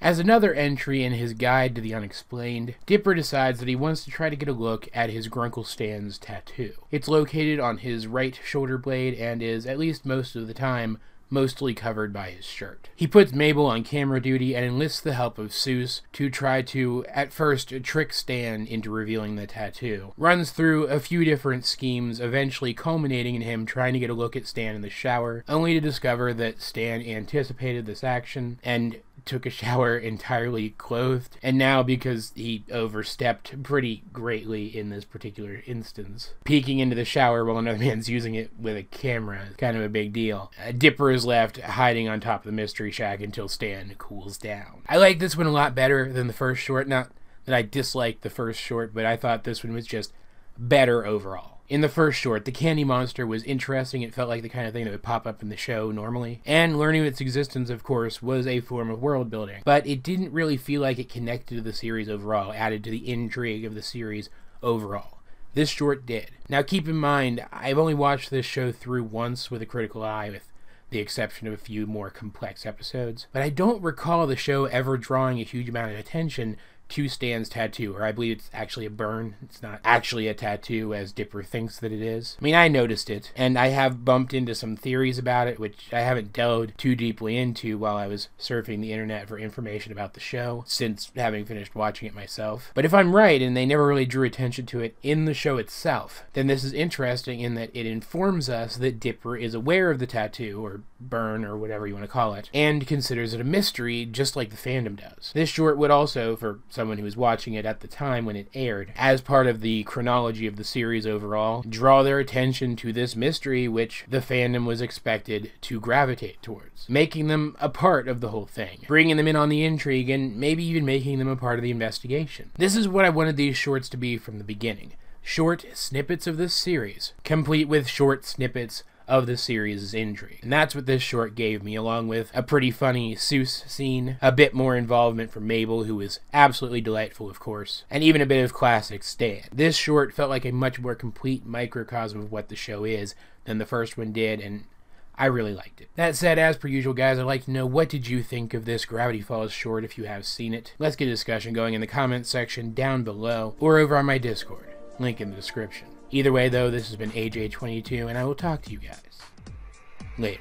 As another entry in his guide to the unexplained, Dipper decides that he wants to try to get a look at his Grunkle Stan's tattoo. It's located on his right shoulder blade and is, at least most of the time, mostly covered by his shirt. He puts Mabel on camera duty and enlists the help of Seuss to try to, at first, trick Stan into revealing the tattoo. Runs through a few different schemes, eventually culminating in him trying to get a look at Stan in the shower, only to discover that Stan anticipated this action and took a shower entirely clothed, and now, because he overstepped pretty greatly in this particular instance, peeking into the shower while another man's using it with a camera is kind of a big deal. Dipper is left hiding on top of the mystery shack until Stan cools down. I like this one a lot better than the first short. Not that I disliked the first short, but I thought this one was just better overall. In the first short, the candy monster was interesting. It felt like the kind of thing that would pop up in the show normally. And learning of its existence, of course, was a form of world building. But it didn't really feel like it connected to the series overall, added to the intrigue of the series overall. This short did. Now keep in mind, I've only watched this show through once with a critical eye, with the exception of a few more complex episodes. But I don't recall the show ever drawing a huge amount of attention to Stan's tattoo, or I believe it's actually a burn. It's not actually a tattoo as Dipper thinks that it is. I mean, I noticed it, and I have bumped into some theories about it, which I haven't delved too deeply into while I was surfing the internet for information about the show, since having finished watching it myself. But if I'm right, and they never really drew attention to it in the show itself, then this is interesting in that it informs us that Dipper is aware of the tattoo, or burn, or whatever you want to call it, and considers it a mystery, just like the fandom does. This short would also, for someone who was watching it at the time when it aired, as part of the chronology of the series overall, draw their attention to this mystery which the fandom was expected to gravitate towards, making them a part of the whole thing, bringing them in on the intrigue, and maybe even making them a part of the investigation. This is what I wanted these shorts to be from the beginning. Short snippets of this series, complete with short snippets of the series' intrigue. And that's what this short gave me, along with a pretty funny Seuss scene, a bit more involvement from Mabel, who was absolutely delightful, of course, and even a bit of classic Stan. This short felt like a much more complete microcosm of what the show is than the first one did, and I really liked it. That said, as per usual, guys, I'd like to know, what did you think of this Gravity Falls short if you have seen it? Let's get a discussion going in the comments section down below, or over on my Discord. Link in the description. Either way, though, this has been AJ22, and I will talk to you guys later.